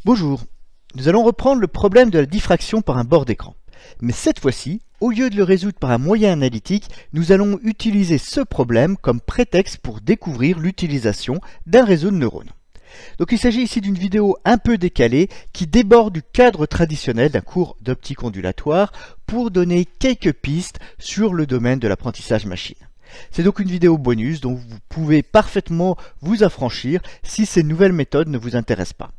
Bonjour, nous allons reprendre le problème de la diffraction par un bord d'écran. Mais cette fois-ci, au lieu de le résoudre par un moyen analytique, nous allons utiliser ce problème comme prétexte pour découvrir l'utilisation d'un réseau de neurones. Donc il s'agit ici d'une vidéo un peu décalée qui déborde du cadre traditionnel d'un cours d'optique ondulatoire pour donner quelques pistes sur le domaine de l'apprentissage machine. C'est donc une vidéo bonus dont vous pouvez parfaitement vous affranchir si ces nouvelles méthodes ne vous intéressent pas.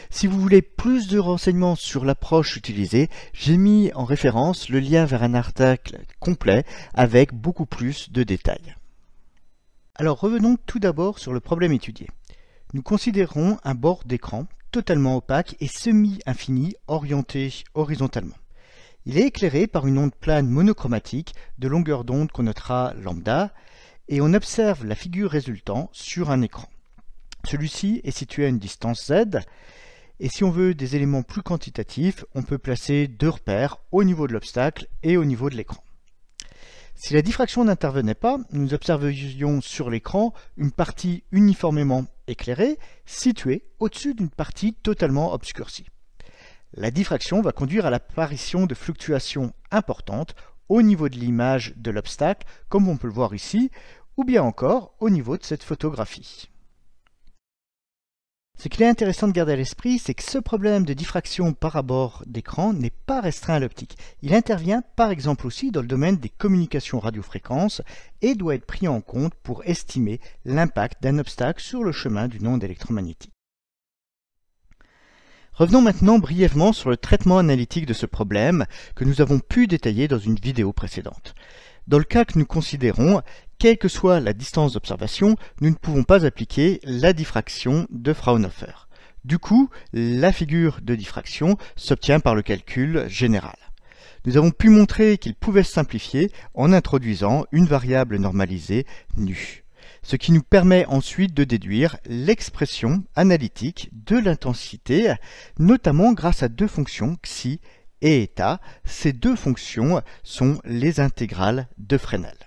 Si vous voulez plus de renseignements sur l'approche utilisée, j'ai mis en référence le lien vers un article complet avec beaucoup plus de détails. Alors revenons tout d'abord sur le problème étudié. Nous considérons un bord d'écran totalement opaque et semi-infini orienté horizontalement. Il est éclairé par une onde plane monochromatique de longueur d'onde qu'on notera lambda et on observe la figure résultant sur un écran. Celui-ci est situé à une distance z et si on veut des éléments plus quantitatifs, on peut placer deux repères au niveau de l'obstacle et au niveau de l'écran. Si la diffraction n'intervenait pas, nous observerions sur l'écran une partie uniformément éclairée située au-dessus d'une partie totalement obscurcie. La diffraction va conduire à l'apparition de fluctuations importantes au niveau de l'image de l'obstacle, comme on peut le voir ici, ou bien encore au niveau de cette photographie. Ce qu'il est intéressant de garder à l'esprit, c'est que ce problème de diffraction par abord d'écran n'est pas restreint à l'optique. Il intervient par exemple aussi dans le domaine des communications radiofréquences et doit être pris en compte pour estimer l'impact d'un obstacle sur le chemin d'une onde électromagnétique. Revenons maintenant brièvement sur le traitement analytique de ce problème que nous avons pu détailler dans une vidéo précédente. Dans le cas que nous considérons, quelle que soit la distance d'observation, nous ne pouvons pas appliquer la diffraction de Fraunhofer. Du coup, la figure de diffraction s'obtient par le calcul général. Nous avons pu montrer qu'il pouvait se simplifier en introduisant une variable normalisée nu, ce qui nous permet ensuite de déduire l'expression analytique de l'intensité, notamment grâce à deux fonctions xi et eta. Ces deux fonctions sont les intégrales de Fresnel.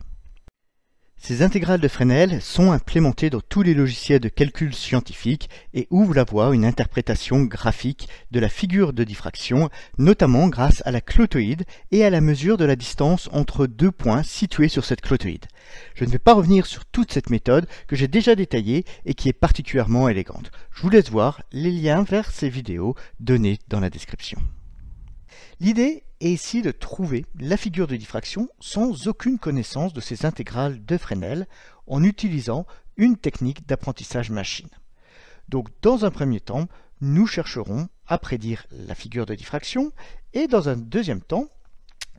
Ces intégrales de Fresnel sont implémentées dans tous les logiciels de calcul scientifique et ouvrent la voie à une interprétation graphique de la figure de diffraction, notamment grâce à la clotoïde et à la mesure de la distance entre deux points situés sur cette clotoïde. Je ne vais pas revenir sur toute cette méthode que j'ai déjà détaillée et qui est particulièrement élégante. Je vous laisse voir les liens vers ces vidéos données dans la description. L'idée est ici de trouver la figure de diffraction sans aucune connaissance de ces intégrales de Fresnel en utilisant une technique d'apprentissage machine. Donc dans un premier temps, nous chercherons à prédire la figure de diffraction et dans un deuxième temps,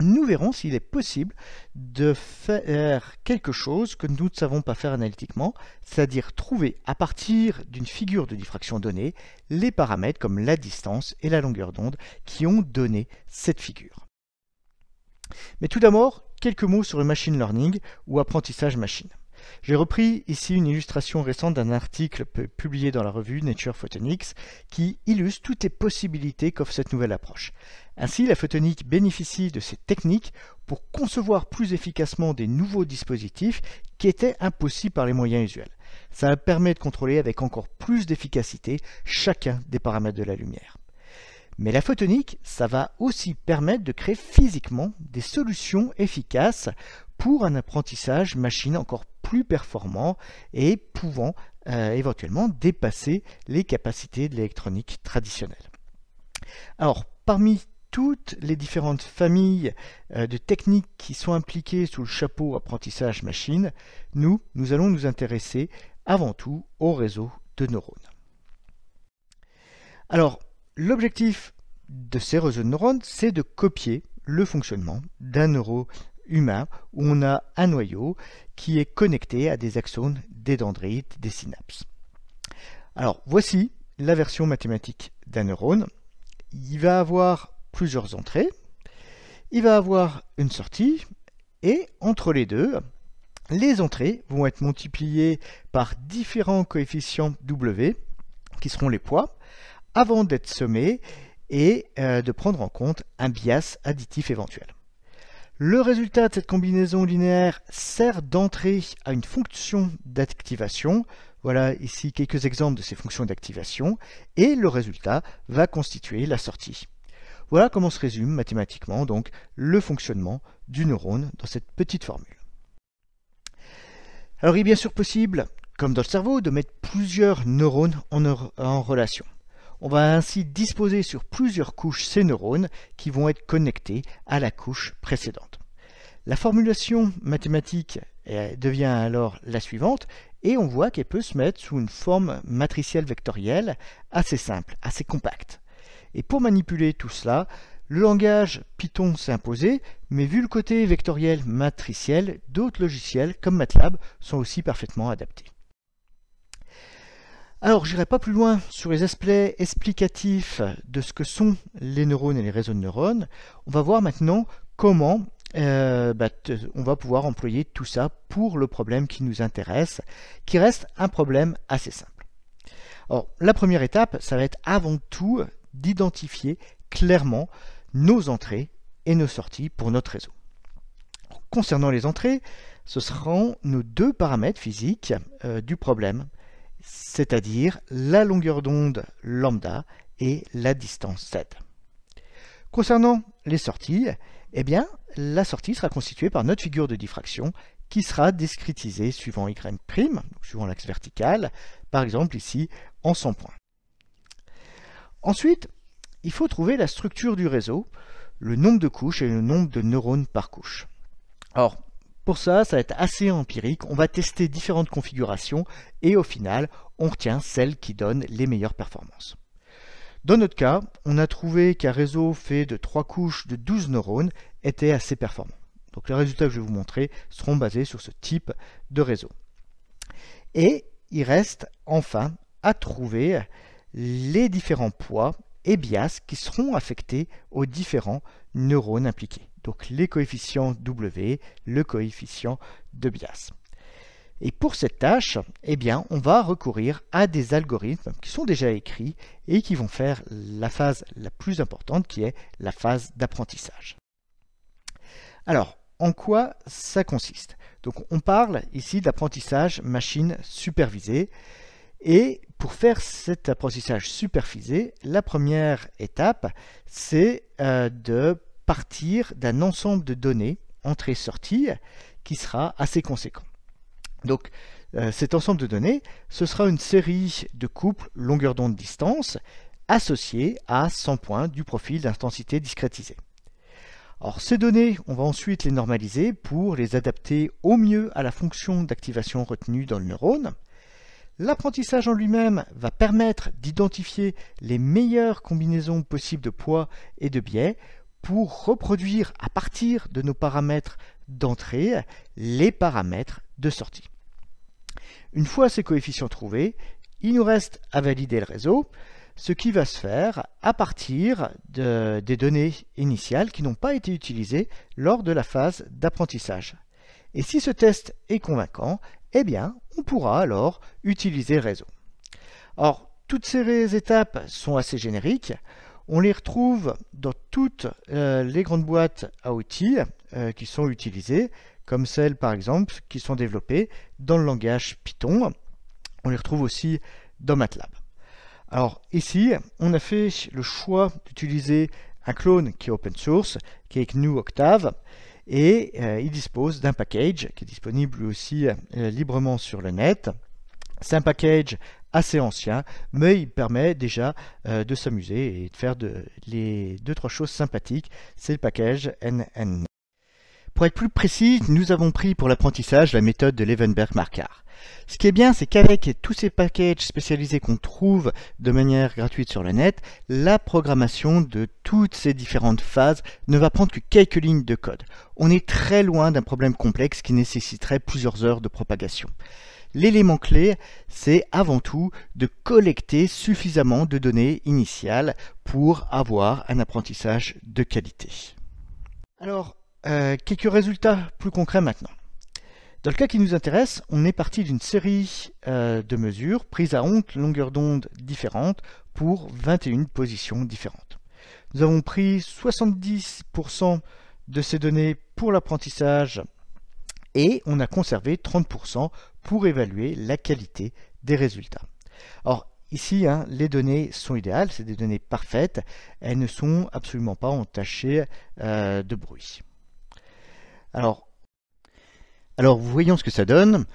nous verrons s'il est possible de faire quelque chose que nous ne savons pas faire analytiquement, c'est-à-dire trouver à partir d'une figure de diffraction donnée les paramètres comme la distance et la longueur d'onde qui ont donné cette figure. Mais tout d'abord, quelques mots sur le machine learning ou apprentissage machine. J'ai repris ici une illustration récente d'un article publié dans la revue Nature Photonics qui illustre toutes les possibilités qu'offre cette nouvelle approche. Ainsi, la photonique bénéficie de ces techniques pour concevoir plus efficacement des nouveaux dispositifs qui étaient impossibles par les moyens usuels. Ça permet de contrôler avec encore plus d'efficacité chacun des paramètres de la lumière. Mais la photonique, ça va aussi permettre de créer physiquement des solutions efficaces pour un apprentissage machine encore plus performant et pouvant éventuellement dépasser les capacités de l'électronique traditionnelle. Alors, parmi toutes les différentes familles de techniques qui sont impliquées sous le chapeau apprentissage machine, nous allons nous intéresser avant tout au réseau de neurones. Alors, l'objectif de ces réseaux de neurones, c'est de copier le fonctionnement d'un neurone humain où on a un noyau qui est connecté à des axones, des dendrites, des synapses. Alors, voici la version mathématique d'un neurone. Il va avoir plusieurs entrées, il va avoir une sortie, et entre les deux, les entrées vont être multipliées par différents coefficients W, qui seront les poids, avant d'être sommées et de prendre en compte un bias additif éventuel. Le résultat de cette combinaison linéaire sert d'entrée à une fonction d'activation. Voilà ici quelques exemples de ces fonctions d'activation, et le résultat va constituer la sortie. Voilà comment se résume mathématiquement donc le fonctionnement du neurone dans cette petite formule. Alors il est bien sûr possible, comme dans le cerveau, de mettre plusieurs neurones en relation. On va ainsi disposer sur plusieurs couches ces neurones qui vont être connectés à la couche précédente. La formulation mathématique devient alors la suivante, et on voit qu'elle peut se mettre sous une forme matricielle vectorielle assez simple, assez compacte. Et pour manipuler tout cela, le langage Python s'est imposé, mais vu le côté vectoriel matriciel, d'autres logiciels comme MATLAB sont aussi parfaitement adaptés. Alors, je n'irai pas plus loin sur les aspects explicatifs de ce que sont les neurones et les réseaux de neurones. On va voir maintenant comment on va pouvoir employer tout ça pour le problème qui nous intéresse, qui reste un problème assez simple. Alors, la première étape, ça va être avant tout d'identifier clairement nos entrées et nos sorties pour notre réseau. Concernant les entrées, ce seront nos deux paramètres physiques du problème, c'est-à-dire la longueur d'onde lambda et la distance z. Concernant les sorties, eh bien, la sortie sera constituée par notre figure de diffraction qui sera discrétisée suivant y', suivant l'axe vertical, par exemple ici en 100 points. Ensuite, il faut trouver la structure du réseau, le nombre de couches et le nombre de neurones par couche. Alors, pour ça va être assez empirique, on va tester différentes configurations et au final, on retient celle qui donne les meilleures performances. Dans notre cas, on a trouvé qu'un réseau fait de 3 couches de 12 neurones était assez performant. Donc les résultats que je vais vous montrer seront basés sur ce type de réseau. Et il reste enfin à trouver les différents poids et bias qui seront affectés aux différents neurones impliqués. Donc les coefficients W, le coefficient de bias. Et pour cette tâche, eh bien, on va recourir à des algorithmes qui sont déjà écrits et qui vont faire la phase la plus importante qui est la phase d'apprentissage. Alors, en quoi ça consiste? Donc on parle ici d'apprentissage machine supervisé. Et pour faire cet apprentissage supervisé, la première étape, c'est de partir d'un ensemble de données, entrée-sortie, qui sera assez conséquent. Donc cet ensemble de données, ce sera une série de couples longueur d'onde distance associés à 100 points du profil d'intensité discrétisé. Alors ces données, on va ensuite les normaliser pour les adapter au mieux à la fonction d'activation retenue dans le neurone. L'apprentissage en lui-même va permettre d'identifier les meilleures combinaisons possibles de poids et de biais pour reproduire à partir de nos paramètres d'entrée les paramètres de sortie. Une fois ces coefficients trouvés, il nous reste à valider le réseau, ce qui va se faire à partir des données initiales qui n'ont pas été utilisées lors de la phase d'apprentissage. Et si ce test est convaincant, eh bien, on pourra alors utiliser le réseau. Or, toutes ces étapes sont assez génériques. On les retrouve dans toutes les grandes boîtes à outils qui sont utilisées, comme celles par exemple qui sont développées dans le langage Python. On les retrouve aussi dans MATLAB. Alors ici, on a fait le choix d'utiliser un clone qui est open source, qui est GNU Octave, et il dispose d'un package qui est disponible lui aussi librement sur le net. C'est un package assez ancien, mais il permet déjà de s'amuser et de faire les 2-3 choses sympathiques. C'est le package NN. Pour être plus précis, nous avons pris pour l'apprentissage la méthode de Levenberg-Marquardt. Ce qui est bien, c'est qu'avec tous ces packages spécialisés qu'on trouve de manière gratuite sur le net, la programmation de toutes ces différentes phases ne va prendre que quelques lignes de code. On est très loin d'un problème complexe qui nécessiterait plusieurs heures de propagation. L'élément clé, c'est avant tout de collecter suffisamment de données initiales pour avoir un apprentissage de qualité. Alors, quelques résultats plus concrets maintenant. Dans le cas qui nous intéresse, on est parti d'une série de mesures prises à 11 longueurs d'onde différentes pour 21 positions différentes. Nous avons pris 70% de ces données pour l'apprentissage et on a conservé 30% pour évaluer la qualité des résultats. Alors ici, les données sont idéales, c'est des données parfaites, elles ne sont absolument pas entachées de bruit. Alors, voyons ce que ça donne.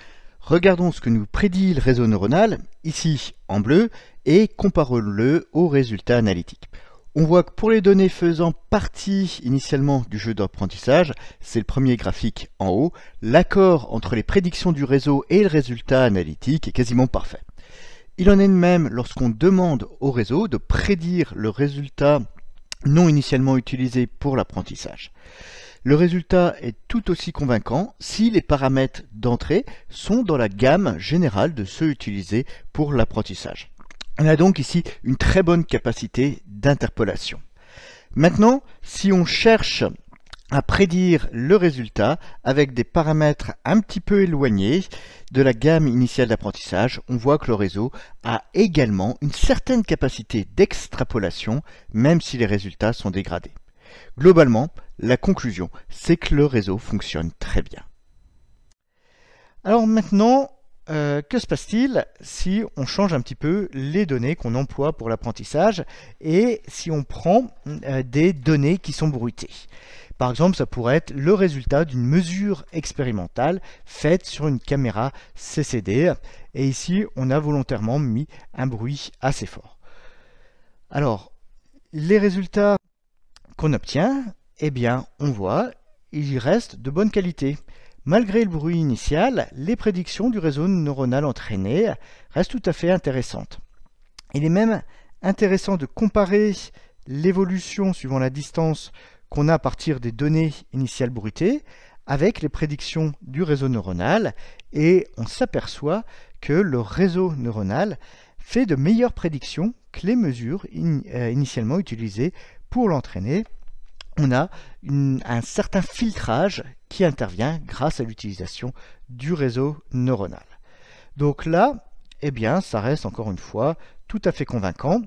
Regardons ce que nous prédit le réseau neuronal, ici en bleu, et comparons-le aux résultats analytiques. On voit que pour les données faisant partie initialement du jeu d'apprentissage, c'est le premier graphique en haut, l'accord entre les prédictions du réseau et le résultat analytique est quasiment parfait. Il en est de même lorsqu'on demande au réseau de prédire le résultat non initialement utilisé pour l'apprentissage. Le résultat est tout aussi convaincant si les paramètres d'entrée sont dans la gamme générale de ceux utilisés pour l'apprentissage. On a donc ici une très bonne capacité d'interpolation. Maintenant, si on cherche à prédire le résultat avec des paramètres un petit peu éloignés de la gamme initiale d'apprentissage, on voit que le réseau a également une certaine capacité d'extrapolation, même si les résultats sont dégradés. Globalement, la conclusion, c'est que le réseau fonctionne très bien. Alors maintenant, que se passe-t-il si on change un petit peu les données qu'on emploie pour l'apprentissage et si on prend des données qui sont bruitées? Par exemple, ça pourrait être le résultat d'une mesure expérimentale faite sur une caméra CCD. Et ici, on a volontairement mis un bruit assez fort. Alors, les résultats qu'on obtient, eh bien, on voit, ils restent de bonne qualité. Malgré le bruit initial, les prédictions du réseau neuronal entraîné restent tout à fait intéressantes. Il est même intéressant de comparer l'évolution suivant la distance qu'on a à partir des données initiales bruitées avec les prédictions du réseau neuronal et on s'aperçoit que le réseau neuronal fait de meilleures prédictions que les mesures initialement utilisées pour l'entraîner. On a un certain filtrage qui intervient grâce à l'utilisation du réseau neuronal. Donc là, eh bien, ça reste encore une fois tout à fait convaincant.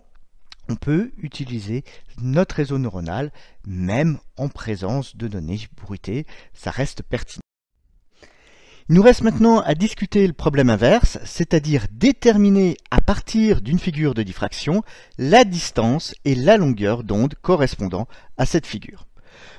On peut utiliser notre réseau neuronal même en présence de données bruitées, ça reste pertinent. Il nous reste maintenant à discuter le problème inverse, c'est-à-dire déterminer à partir d'une figure de diffraction la distance et la longueur d'onde correspondant à cette figure.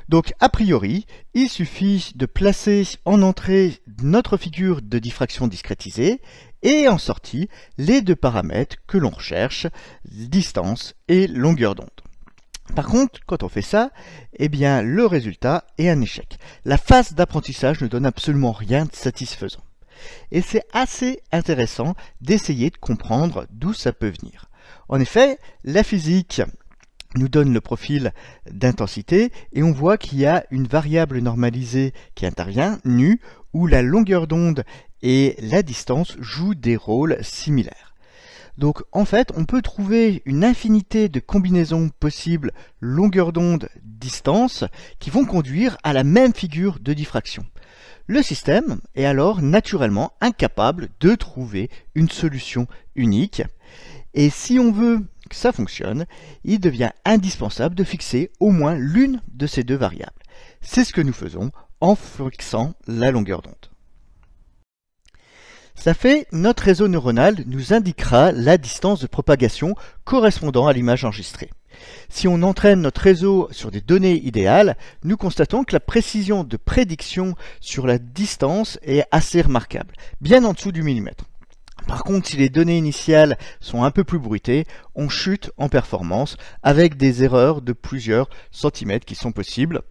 Donc a priori, il suffit de placer en entrée notre figure de diffraction discrétisée et en sortie les deux paramètres que l'on recherche, distance et longueur d'onde. Par contre, quand on fait ça, eh bien le résultat est un échec. La phase d'apprentissage ne donne absolument rien de satisfaisant. Et c'est assez intéressant d'essayer de comprendre d'où ça peut venir. En effet, la physique nous donne le profil d'intensité et on voit qu'il y a une variable normalisée qui intervient, nu, où la longueur d'onde et la distance jouent des rôles similaires. Donc en fait, on peut trouver une infinité de combinaisons possibles longueur d'onde, distance, qui vont conduire à la même figure de diffraction. Le système est alors naturellement incapable de trouver une solution unique. Et si on veut que ça fonctionne, il devient indispensable de fixer au moins l'une de ces deux variables. C'est ce que nous faisons en fixant la longueur d'onde. Ça fait, notre réseau neuronal nous indiquera la distance de propagation correspondant à l'image enregistrée. Si on entraîne notre réseau sur des données idéales, nous constatons que la précision de prédiction sur la distance est assez remarquable, bien en dessous du millimètre. Par contre, si les données initiales sont un peu plus bruitées, on chute en performance avec des erreurs de plusieurs centimètres qui sont possibles,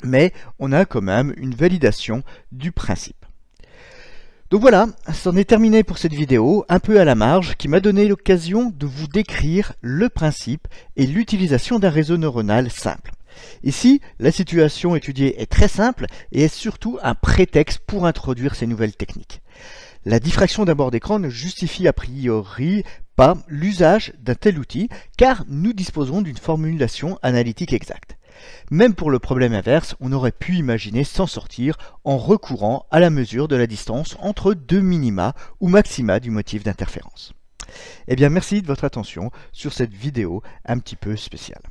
mais on a quand même une validation du principe. Donc voilà, c'en est terminé pour cette vidéo, un peu à la marge, qui m'a donné l'occasion de vous décrire le principe et l'utilisation d'un réseau neuronal simple. Ici, la situation étudiée est très simple et est surtout un prétexte pour introduire ces nouvelles techniques. La diffraction d'un bord d'écran ne justifie a priori pas l'usage d'un tel outil, car nous disposons d'une formulation analytique exacte. Même pour le problème inverse, on aurait pu imaginer s'en sortir en recourant à la mesure de la distance entre deux minima ou maxima du motif d'interférence. Eh bien, merci de votre attention sur cette vidéo un petit peu spéciale.